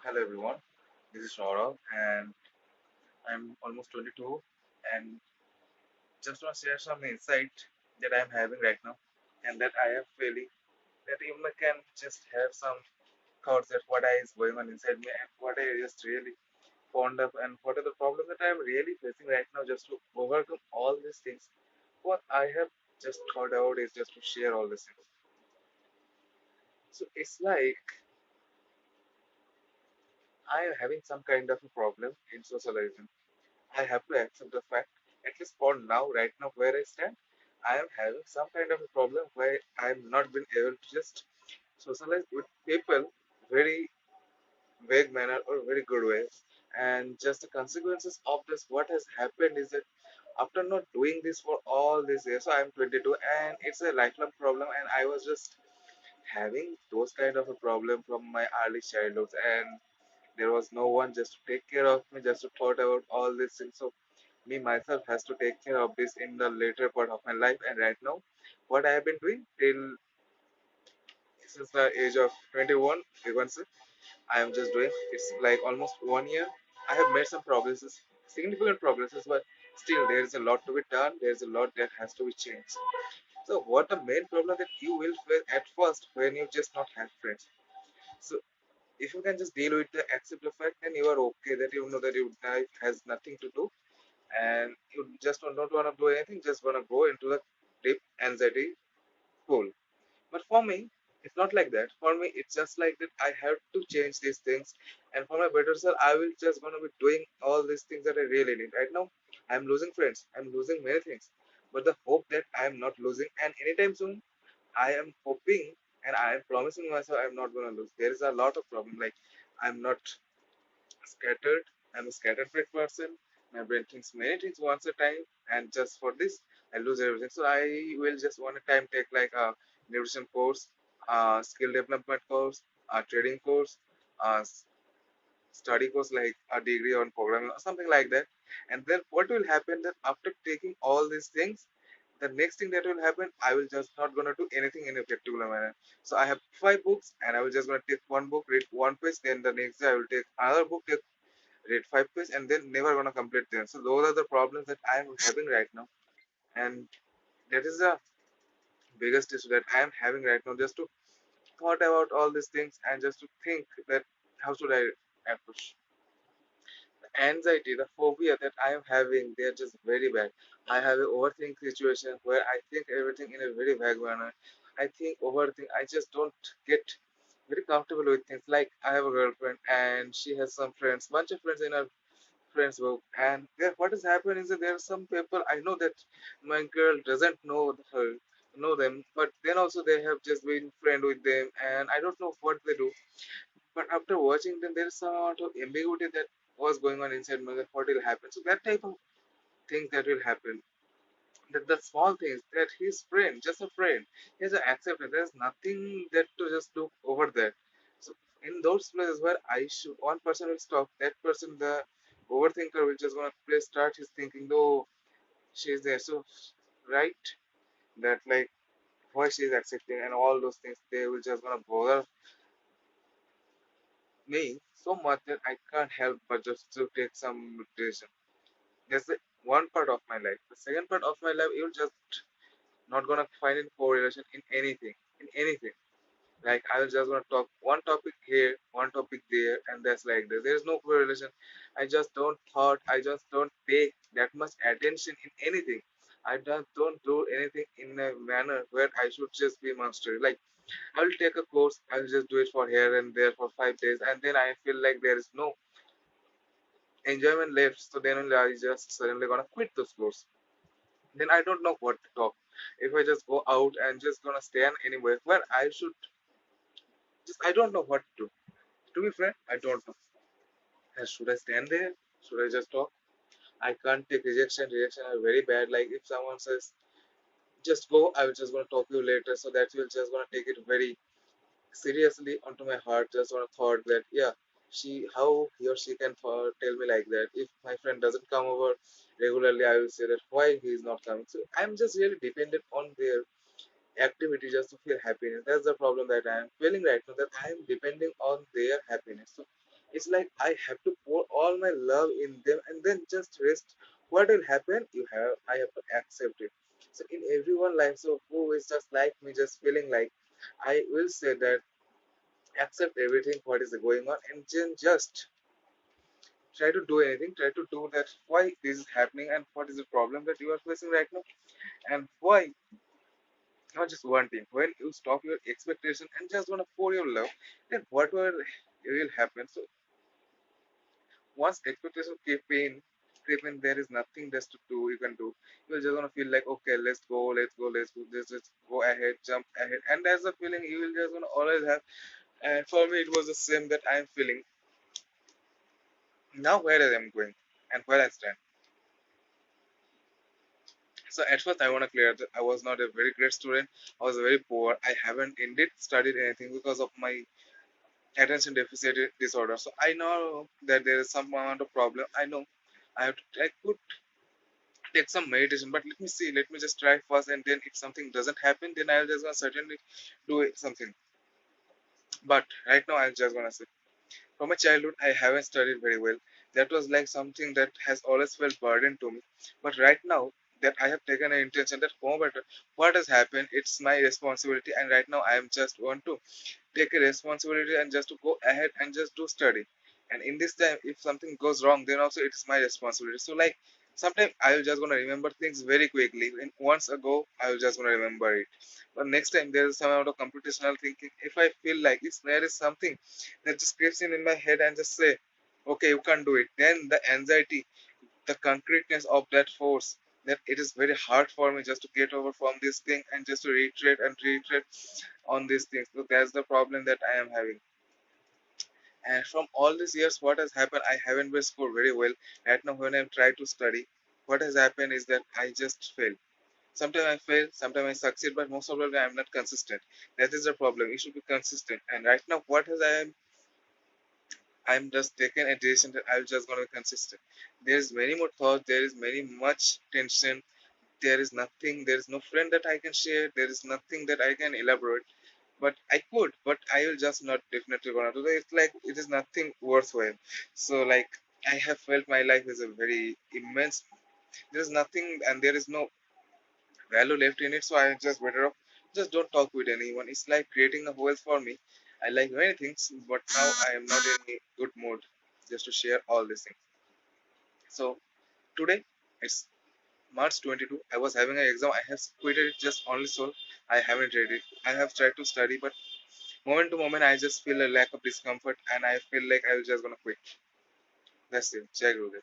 Hello everyone, this is Saurav and I'm almost 22 and just want to share some insight that I'm having right now and that I am feeling that you can just have some thoughts that what is going on inside me and what I just really fond of and what are the problems that I'm really facing right now just to overcome all these things. What I have just thought out is just to share all these things. So it's like I am having some kind of a problem in socializing. I have to accept the fact, at least for now, right now, where I stand, I am having some kind of a problem where I am not been able to just socialize with people very vague manner or very good ways. And just the consequences of this, what has happened is that after not doing this for all these years, so I'm 22 and it's a lifelong problem, and I was just having those kind of a problem from my early childhood, and there was no one just to take care of me, just to thought about all these things. So me myself has to take care of this in the later part of my life, and right now what I have been doing till since the age of 21, you can say, I am just doing it's like almost 1 year. I have made some progresses, significant progresses, but still there is a lot to be done, there is a lot that has to be changed. So what the main problem that you will face at first when you just not have friends. So if you can just deal with the accept the fact, then you are okay, that you know that your life has nothing to do and you just don't want to do anything, just want to go into the deep anxiety pool. But for me, it's not like that. For me, it's just like that I have to change these things. And for my better self, I will just gonna be doing all these things that I really need. Right now, I'm losing friends. I'm losing many things. But the hope that I'm not losing, and anytime soon, I am hoping and I am promising myself I'm not gonna lose. There is a lot of problem. Like I'm not scattered. I'm a scattered brain person. My brain thinks many things once a time, and just for this, I lose everything. So I will just one time take like a nutrition course, a skill development course, a trading course, a study course like a degree on programming or something like that. And then what will happen that after taking all these things, the next thing that will happen, I will just not gonna do anything in a particular manner. So I have 5 books, and I will just gonna take one book, read one page, then the next day I will take another book, take read 5 pages, and then never gonna complete them. So those are the problems that I am having right now, and that is the biggest issue that I am having right now. Just to thought about all these things and just to think that how should I approach the anxiety, the phobia that I am having. They are just very bad. I have an overthink situation where I think everything in a very vague manner. I think overthink. I just don't get very comfortable with things. Like I have a girlfriend and she has some friends, bunch of friends in her friends book, and there what has happened is that there are some people I know that my girl doesn't know her know them, but then also they have just been friend with them, and I don't know what they do. But after watching them, there is some amount of ambiguity that was going on inside me, that what will happen. So that type of things that will happen, that the small things that his friend, just a friend, he has accepted. There's nothing that to just look over there. So in those places where I should, one person will stop, that person, the overthinker, will just gonna play, start his thinking. Though she's there, so right, that like why she's accepting and all those things, they will just gonna bother me so much that I can't help but just to take some decision. That's the one part of my life. The second part of my life, you'll just not gonna find in correlation in anything. In anything. Like I was just gonna talk one topic here, one topic there, and that's like this. There's no correlation. I just don't pay that much attention in anything. I just don't do anything in a manner where I should just be mastery. Like I'll take a course, I'll just do it for here and there for 5 days, and then I feel like there is no enjoyment left. So then only I just suddenly gonna quit those course. Then I don't know what to talk. If I just go out and just gonna stand anywhere where I should just I don't know what to do. To be frank, I don't know. Should I stand there? Should I just talk? I can't take rejection. Rejection are very bad. Like if someone says, just go, I will just gonna talk to you later. So that will just gonna take it very seriously onto my heart. Just gonna thought that yeah, how he or she can tell me like that. If my friend doesn't come over regularly, I will say that why he is not coming. So I'm just really dependent on their activity just to feel happiness. That's the problem that I am feeling right now. That I am depending on their happiness. So It's like I have to pour all my love in them and then just rest. What will happen? I have to accept it. So in everyone life, so who is just like me, just feeling like, I will say that accept everything what is going on and then just try to do anything, try to do that why this is happening and what is the problem that you are facing right now, and why not just one thing. When you stop your expectation and just want to pour your love, then whatever will happen. So once expectation creep in, there is nothing just to do. You can do. You're just gonna feel like, okay, let's go, let's go, let's go, let's go ahead, jump ahead, and that's the feeling you will just gonna always have. And for me, it was the same that I'm feeling now. Where I am going and where I stand. So at first, I want to clear that I was not a very great student. I was very poor. I haven't indeed studied anything because of my attention deficit disorder. So I know that there is some amount of problem. I know I could take some meditation, but let me see. Let me just try first, and then if something doesn't happen, then I'll just gonna certainly do something. But right now, I'm just gonna say, from my childhood, I haven't studied very well. That was like something that has always felt burden to me. But right now that I have taken an intention that no matter what has happened, it's my responsibility, and right now I am just want to take a responsibility and just to go ahead and just do study. And in this time, if something goes wrong, then also it is my responsibility. So like sometimes I will just gonna remember things very quickly. And once ago, I will just gonna remember it. But next time there is some amount of computational thinking. If I feel like if there is something that just creeps in my head and just say, okay, you can't do it, then the anxiety, the concreteness of that force, that it is very hard for me just to get over from this thing and just to reiterate and reiterate on these things. So that's the problem that I am having. And from all these years, what has happened, I haven't been scored very well. Right now, when I'm trying to study, what has happened is that I just fail. Sometimes I fail, sometimes I succeed, but most of the time I'm not consistent. That is the problem. You should be consistent. And right now, what has I'm just taking a decision that I'm just gonna be consistent. There is many more thoughts, there is many much tension, there is nothing, there is no friend that I can share, there is nothing that I can elaborate. But I could, but I will just not definitely gonna do that. It's like it is nothing worthwhile. So like I have felt my life is a very immense. There is nothing and there is no value left in it. So I just better off just don't talk with anyone. It's like creating a hole for me. I like many things, but now I am not in a good mood just to share all these things. So today it's March 22. I was having an exam. I have quitted it just only so I haven't read it. I have tried to study, but moment to moment, I just feel a lack of discomfort and I feel like I was just gonna quit. That's it. Jai Gurudev.